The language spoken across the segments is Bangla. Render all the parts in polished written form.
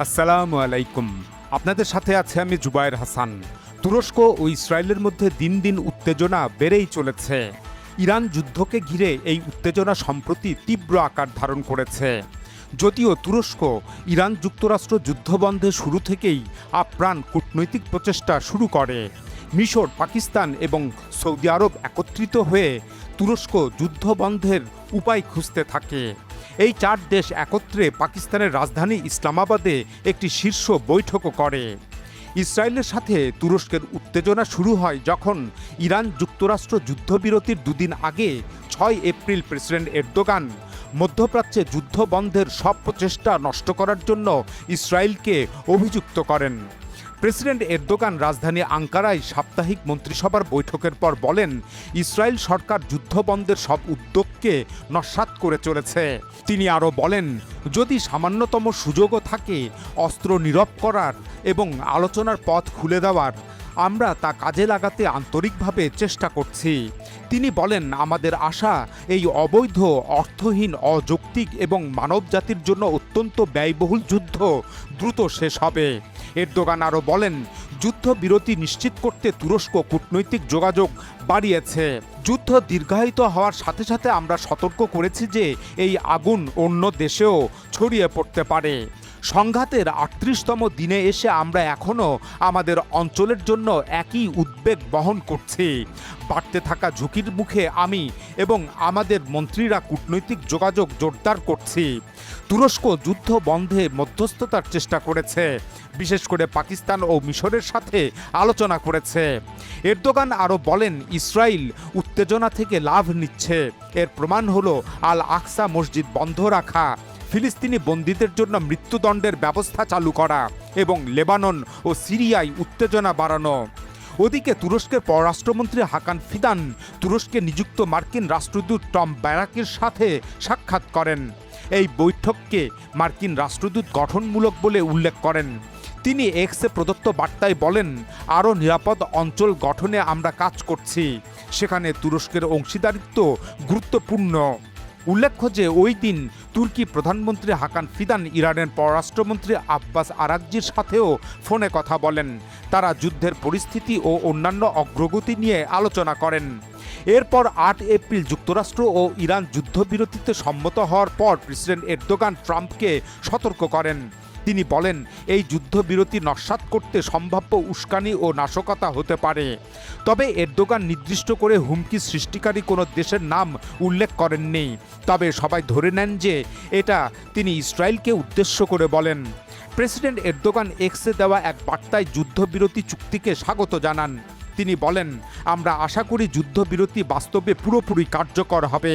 আসসালামু আলাইকুম। আপনাদের সাথে আছে আমি জুবায়ের হাসান। তুরস্ক ও ইসরায়েলের মধ্যে দিন দিন উত্তেজনা বেড়েই চলেছে। ইরান যুদ্ধকে ঘিরে এই উত্তেজনা সম্প্রতি তীব্র আকার ধারণ করেছে। যদিও তুরস্ক ইরান যুক্তরাষ্ট্র যুদ্ধবন্ধে শুরু থেকেই আপ্রাণ কূটনৈতিক প্রচেষ্টা শুরু করে। মিশর, পাকিস্তান এবং সৌদি আরব একত্রিত হয়ে তুরস্ক যুদ্ধবন্ধের উপায় খুঁজতে থাকে। এই চার দেশ একত্রে পাকিস্তানের রাজধানী ইসলামাবাদে একটি শীর্ষ বৈঠকও করে। ইসরায়েলের সাথে তুরস্কের উত্তেজনা শুরু হয় যখন ইরান যুক্তরাষ্ট্র যুদ্ধবিরতির দুদিন আগে ৬ এপ্রিল প্রেসিডেন্ট এরদোগান মধ্যপ্রাচ্যে যুদ্ধ বন্ধের সব প্রচেষ্টা নষ্ট করার জন্য ইসরায়েলকে অভিযুক্ত করেন। প্রেসিডেন্ট এরদোগান রাজধানী আঙ্কারায় সাপ্তাহিক মন্ত্রিসভার বৈঠকের পর বলেন, ইসরায়েল সরকার যুদ্ধবন্ধের সব উদ্যোগকে নস্যাৎ করে চলেছে। তিনি আরও বলেন, যদি সামান্যতম সুযোগও থাকে অস্ত্র নীরব করার এবং আলোচনার পথ খুলে দেওয়ার, আমরা তা কাজে লাগাতে আন্তরিকভাবে চেষ্টা করছি। তিনি বলেন, আমাদের আশা এই অবৈধ, অর্থহীন, অযৌক্তিক এবং মানবজাতির জন্য অত্যন্ত ব্যয়বহুল যুদ্ধ দ্রুত শেষ হবে। এরদোগান আরও বলেন, যুদ্ধবিরতি নিশ্চিত করতে তুরস্ক কূটনৈতিক যোগাযোগ বাড়িয়েছে। যুদ্ধ দীর্ঘায়িত হওয়ার সাথে সাথে আমরা সতর্ক করেছি যে এই আগুন অন্য দেশেও ছড়িয়ে পড়তে পারে। সংঘাতের ৩৮তম দিনে এসে আমরা এখনও আমাদের অঞ্চলের জন্য একই উদ্বেগ বহন করছি। বাড়তে থাকা ঝুঁকির মুখে আমি এবং আমাদের মন্ত্রীরা কূটনৈতিক যোগাযোগ জোরদার করছি। তুরস্ক যুদ্ধ বন্ধে মধ্যস্থতার চেষ্টা করেছে, বিশেষ করে পাকিস্তান ও মিশরের সাথে আলোচনা করেছে। এরদোগান আরও বলেন, ইসরায়েল উত্তেজনা থেকে লাভ নিচ্ছে। এর প্রমাণ হলো আল আকসা মসজিদ বন্ধ রাখা, ফিলিস্তিনি বন্দীদের জন্য মৃত্যুদণ্ডের ব্যবস্থা চালু করা এবং লেবানন ও সিরিয়ায় উত্তেজনা বাড়ানো। ওদিকে তুরস্কের পররাষ্ট্রমন্ত্রী হাকান ফিদান তুরস্কে নিযুক্ত মার্কিন রাষ্ট্রদূত টম ব্যারাকের সাথে সাক্ষাৎ করেন। এই বৈঠককে মার্কিন রাষ্ট্রদূত গঠনমূলক বলে উল্লেখ করেন। তিনি এক্সে প্রদত্ত বার্তায় বলেন, আরও নিরাপদ অঞ্চল গঠনে আমরা কাজ করছি, সেখানে তুরস্কের অংশীদারিত্ব গুরুত্বপূর্ণ। উল্লেখ্য যে ওই দিন তুর্কি প্রধানমন্ত্রী হাকান ফিদান ইরানের পররাষ্ট্রমন্ত্রী আব্বাস আরাকজির সাথেও ফোনে কথা বলেন। তারা যুদ্ধের পরিস্থিতি ও অন্যান্য অগ্রগতি নিয়ে আলোচনা করেন। এরপর ৮ এপ্রিল যুক্তরাষ্ট্র ও ইরান যুদ্ধবিরতিতে সম্মত হওয়ার পর প্রেসিডেন্ট এরদোগান ট্রাম্পকে সতর্ক করেন। তিনি বলেন, এই যুদ্ধবিরতি নস্যাৎ করতে সম্ভাব্য উস্কানি ও নাশকতা হতে পারে। তবে এরদোগান নির্দিষ্ট করে হুমকি সৃষ্টিকারী কোনো দেশের নাম উল্লেখ করেননি। তবে সবাই ধরে নেন যে এটা তিনি ইসরায়েলকে উদ্দেশ্য করে বলেন। প্রেসিডেন্ট এরদোগান এক্সে দেওয়া এক বার্তায় যুদ্ধবিরতি চুক্তিকে স্বাগত জানান। তিনি বলেন, আমরা আশা করি যুদ্ধবিরতি বাস্তবে পুরোপুরি কার্যকর হবে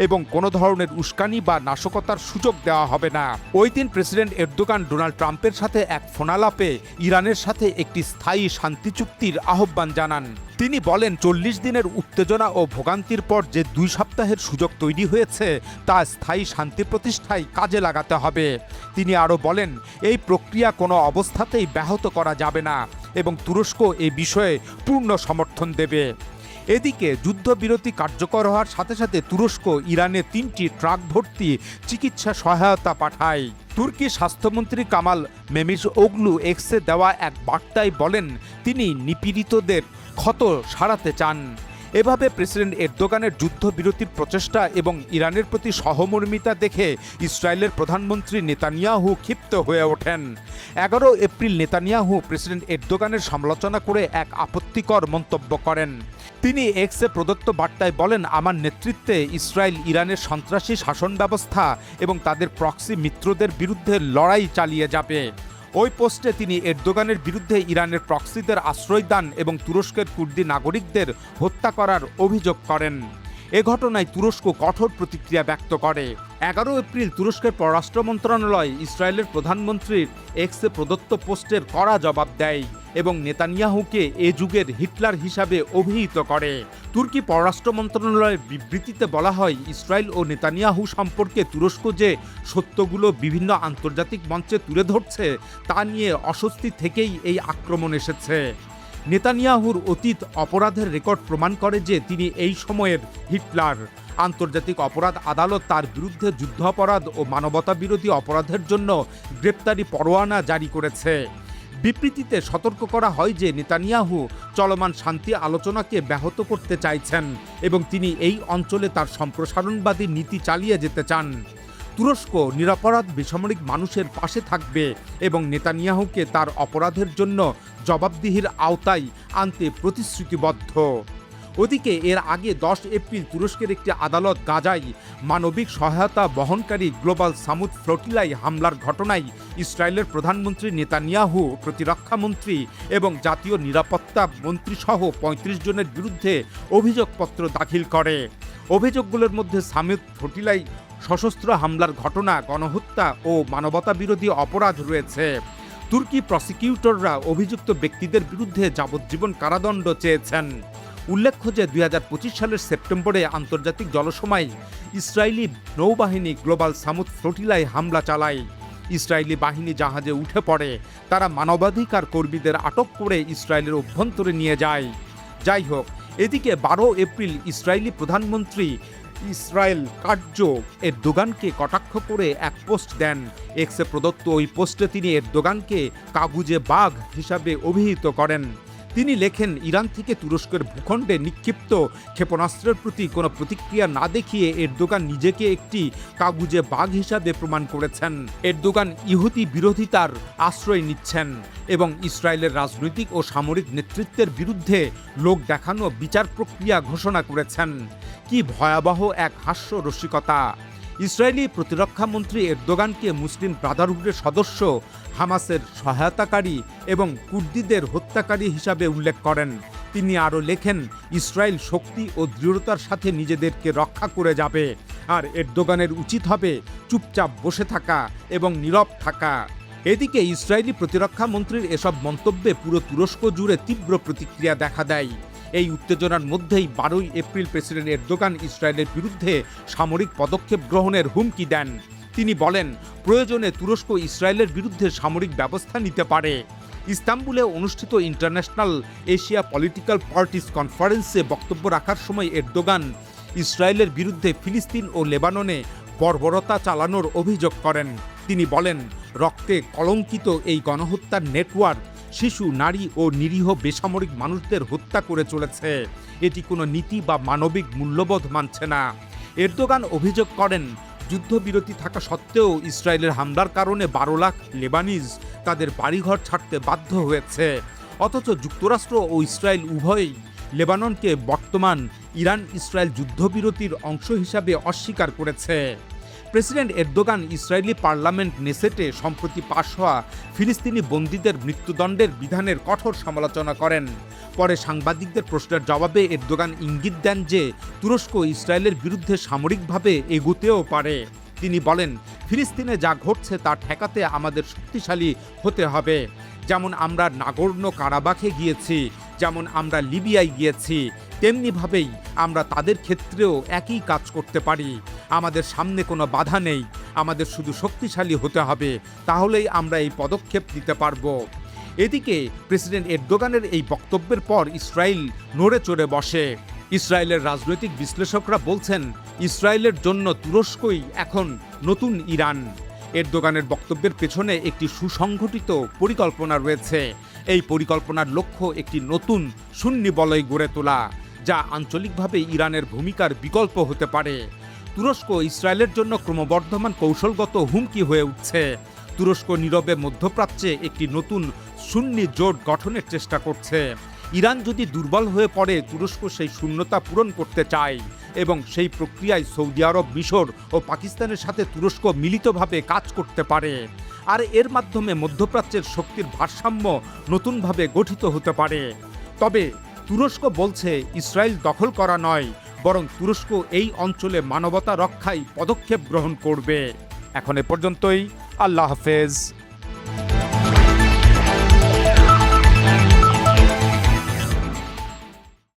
এবং কোনো ধরনের উস্কানি বা নাশকতার সুযোগ দেওয়া হবে না। ওই দিন প্রেসিডেন্ট এরদোগান ডোনাল্ড ট্রাম্পের সাথে এক ফোনালাপে ইরানের সাথে একটি স্থায়ী শান্তি চুক্তির আহ্বান জানান। তিনি বলেন, ৪০ দিনের উত্তেজনা ও ভোগান্তির পর যে ২ সপ্তাহের সুযোগ তৈরি হয়েছে তা স্থায়ী শান্তি প্রতিষ্ঠায় কাজে লাগাতে হবে। তিনি আরও বলেন, এই প্রক্রিয়া কোনো অবস্থাতেই ব্যাহত করা যাবে না এবং তুরস্ক এই বিষয়ে পূর্ণ সমর্থন দেবে। এদিকে যুদ্ধবিরতি কার্যকর হওয়ার সাথে সাথে তুরস্ক ইরানে ৩টি ট্রাক ভর্তি চিকিৎসা সহায়তা পাঠায়। তুর্কি স্বাস্থ্যমন্ত্রী কামাল মেমিজওগলু এক্সে দেওয়া এক বার্তায় বলেন, তিনি নিপীড়িতদের ক্ষত সারাতে চান। এভাবে প্রেসিডেন্ট এরদোগানের যুদ্ধবিরতির প্রচেষ্টা এবং ইরানের প্রতি সহমর্মিতা দেখে ইসরায়েলের প্রধানমন্ত্রী নেতানিয়াহু ক্ষিপ্ত হয়ে ওঠেন। ১১ এপ্রিল নেতানিয়াহু প্রেসিডেন্ট এরদোগানের সমালোচনা করে এক আপত্তিকর মন্তব্য করেন। তিনি এক্সে প্রদত্ত বার্তায় বলেন, আমার নেতৃত্বে ইসরায়েল ইরানের সন্ত্রাসী শাসন ব্যবস্থা এবং তাদের প্রক্সি মিত্রদের বিরুদ্ধে লড়াই চালিয়ে যাবে। ওই পোস্টে তিনি এরদোগানের বিরুদ্ধে ইরানের প্রক্সিদের আশ্রয়দান এবং তুরস্কের কুর্দি নাগরিকদের হত্যা করার অভিযোগ করেন। এ ঘটনায় তুরস্ক কঠোর প্রতিক্রিয়া ব্যক্ত করে। ১১ এপ্রিল তুরস্কের পররাষ্ট্র মন্ত্রণালয় ইসরায়েলের প্রধানমন্ত্রীর এক্সে প্রদত্ত পোস্টের কড়া জবাব দেয় এবং নেতানিয়াহুকে এ যুগের হিটলার হিসাবে অভিহিত করে। তুর্কি পররাষ্ট্র মন্ত্রণালয়ের বিবৃতিতে বলা হয়, ইসরায়েল ও নেতানিয়াহু সম্পর্কে তুরস্ক যে সত্যগুলো বিভিন্ন আন্তর্জাতিক মঞ্চে তুলে ধরছে তা নিয়ে অস্বস্তি থেকেই এই আক্রমণ এসেছে। নেতানিয়াহুর অতীত অপরাধের রেকর্ড প্রমাণ করে যে তিনি এই সময়ের হিটলার। আন্তর্জাতিক অপরাধ আদালত তার বিরুদ্ধে যুদ্ধাপরাধ ও মানবতাবিরোধী অপরাধের জন্য গ্রেপ্তারি পরোয়ানা জারি করেছে। বিবৃতিতে সতর্ক করা হয় যে নেতানিয়াহু চলমান শান্তি আলোচনাকে ব্যাহত করতে চাইছেন এবং তিনি এই অঞ্চলে তার সম্প্রসারণবাদী নীতি চালিয়ে যেতে চান। তুরস্ক নিরপরাধ বেসামরিক মানুষের পাশে থাকবে এবং নেতানিয়াহুকে তার অপরাধের জন্য জবাবদিহির আওতায় আনতে প্রতিশ্রুতিবদ্ধ। ওদিকে এর আগে 10 এপ্রিল তুরস্কের একটি আদালত গাজায় মানবিক সহায়তা বহনকারী গ্লোবাল সামুদ ফ্লোটিলায় হামলার ঘটনায় ইসরায়েলের প্রধানমন্ত্রী নেতানিয়াহু, প্রতিরক্ষামন্ত্রী এবং জাতীয় নিরাপত্তা মন্ত্রীসহ 35 জনের বিরুদ্ধে অভিযোগপত্র দাখিল করে। অভিযোগগুলোর মধ্যে সামুদ ফ্লোটিলায় সশস্ত্র হামলার ঘটনা, গণহত্যা ও মানবতাবিরোধী অপরাধ রয়েছে। তুর্কি প্রসিকিউটররা অভিযুক্ত ব্যক্তিদের বিরুদ্ধে যাবজ্জীবন কারাদণ্ড চেয়েছেন। উল্লেখ্য যে 2025 সালের সেপ্টেম্বরে আন্তর্জাতিক জলসীমায় ইসরায়েলি নৌবাহিনী গ্লোবাল সামুদ ফ্লোটিলায় হামলা চালায়। ইসরায়েলি বাহিনী জাহাজে উঠে পড়ে। তারা মানবাধিকার কর্মীদের আটক করে ইসরায়েলের অভ্যন্তরে নিয়ে যায়। যাই হোক, এদিকে 12 এপ্রিল ইসরায়েলি প্রধানমন্ত্রী ইসরায়েল এরদোগানকে কটাক্ষ করে এক পোস্ট দেন। এক্সে প্রদত্ত ওই পোস্টে তিনি এরদোগানকে কাগুজে বাঘ হিসাবে অভিহিত করেন। তিনি লেখেন, ইরান থেকে তুরস্কের ভূখণ্ডে নিক্ষিপ্ত ক্ষেপণাস্ত্রের প্রতি কোনো প্রতিক্রিয়া না দেখিয়ে এরদোগান নিজেকে একটি কাগুজে বাঘ হিসাবে প্রমাণ করেছেন। এরদোগান ইহুদি বিরোধিতার আশ্রয় নিচ্ছেন এবং ইসরায়েলের রাজনৈতিক ও সামরিক নেতৃত্বের বিরুদ্ধে লোক দেখানো বিচার প্রক্রিয়া ঘোষণা করেছেন। কি ভয়াবহ এক হাস্যরসিকতা! ইসরায়েলি প্রতিরক্ষামন্ত্রী এরদোগানকে মুসলিম ব্রাদারহুডের সদস্য, হামাসের সহায়তাকারী এবং কুর্দিদের হত্যাকারী হিসাবে উল্লেখ করেন। তিনি আরও লেখেন, ইসরায়েল শক্তি ও দৃঢ়তার সাথে নিজেদেরকে রক্ষা করে যাবে, আর এরদোগানের উচিত হবে চুপচাপ বসে থাকা এবং নীরব থাকা। এদিকে ইসরায়েলি প্রতিরক্ষামন্ত্রীর এসব মন্তব্যে পুরো তুরস্ক জুড়ে তীব্র প্রতিক্রিয়া দেখা দেয়। এই উত্তেজনার মধ্যেই 12 এপ্রিল প্রেসিডেন্ট এরদোগান ইসরায়েলের বিরুদ্ধে সামরিক পদক্ষেপ গ্রহণের হুমকি দেন। তিনি বলেন, প্রয়োজনে তুরস্ক ইসরায়েলের বিরুদ্ধে সামরিক ব্যবস্থা নিতে পারে। ইস্তাম্বুলে অনুষ্ঠিত ইন্টারন্যাশনাল এশিয়া পলিটিক্যাল পার্টিস কনফারেন্সে বক্তব্য রাখার সময় এরদোগান ইসরায়েলের বিরুদ্ধে ফিলিস্তিন ও লেবাননে বর্বরতা চালানোর অভিযোগ করেন। তিনি বলেন, রক্তে কলঙ্কিত এই গণহত্যার নেটওয়ার্ক শিশু, নারী ও নিরীহ বেসামরিক মানুষদের হত্যা করে চলেছে। এটি কোনো নীতি বা মানবিক মূল্যবোধ মানছে না। এরদোগান অভিযোগ করেন, যুদ্ধবিরতি থাকা সত্ত্বেও ইসরায়েলের হামলার কারণে 12 লাখ লেবানিজ তাদের বাড়িঘর ছাড়তে বাধ্য হয়েছে। অথচ যুক্তরাষ্ট্র ও ইসরায়েল উভয়ই লেবাননকে বর্তমান ইরান ইসরায়েল যুদ্ধবিরতির অংশ হিসাবে অস্বীকার করেছে। প্রেসিডেন্ট এরদোগান ইসরায়েলি পার্লামেন্ট নেসেটে সম্প্রতি পাশ হওয়া ফিলিস্তিনি বন্দীদের মৃত্যুদণ্ডের বিধানের কঠোর সমালোচনা করেন। পরে সাংবাদিকদের প্রশ্নের জবাবে এরদোগান ইঙ্গিত দেন যে তুরস্ক ইসরায়েলের বিরুদ্ধে সামরিকভাবে এগোতেও পারে। তিনি বলেন, ফিলিস্তিনে যা ঘটছে তা ঠেকাতে আমাদের শক্তিশালী হতে হবে। যেমন আমরা নাগোর্নো কারাবাখে গিয়েছি, যেমন আমরা লিবিয়ায় গিয়েছি, তেমনিভাবেই আমরা তাদের ক্ষেত্রেও একই কাজ করতে পারি। আমাদের সামনে কোনো বাধা নেই, আমাদের শুধু শক্তিশালী হতে হবে, তাহলেই আমরা এই পদক্ষেপ নিতে পারব। এদিকে প্রেসিডেন্ট এরদোগানের এই বক্তব্যের পর ইসরায়েল নড়ে চড়ে বসে। ইসরায়েলের রাজনৈতিক বিশ্লেষকরা বলছেন, ইসরায়েলের জন্য তুরস্কই এখন নতুন ইরান। এরদোগানের বক্তব্যের পেছনে একটি সুসংগঠিত পরিকল্পনা রয়েছে। এই পরিকল্পনার লক্ষ্য একটি নতুন সুন্নি বলয় গড়ে তোলা, যা আঞ্চলিকভাবে ইরানের ভূমিকার বিকল্প হতে পারে। তুরস্ক ইসরায়েলের জন্য ক্রমবর্ধমান কৌশলগত হুমকি হয়ে উঠছে। তুরস্ক নীরবে মধ্যপ্রাচ্যে একটি নতুন সুন্নি জোট গঠনের চেষ্টা করছে। ইরান যদি দুর্বল হয়ে পড়ে, তুরস্ক সেই শূন্যতা পূরণ করতে চায় এবং সেই প্রক্রিয়ায় সৌদি আরব, মিশর ও পাকিস্তানের সাথে তুরস্ক মিলিতভাবে কাজ করতে পারে। আর এর মাধ্যমে মধ্যপ্রাচ্যের শক্তির ভারসাম্য নতুনভাবে গঠিত হতে পারে। তবে তুরস্ক বলছে, ইসরায়েল দখল করা নয়, বরং তুরস্ক এই অঞ্চলে মানবতা রক্ষায় পদক্ষেপ গ্রহণ করবে। এখন এ পর্যন্তই। আল্লাহ হাফেজ।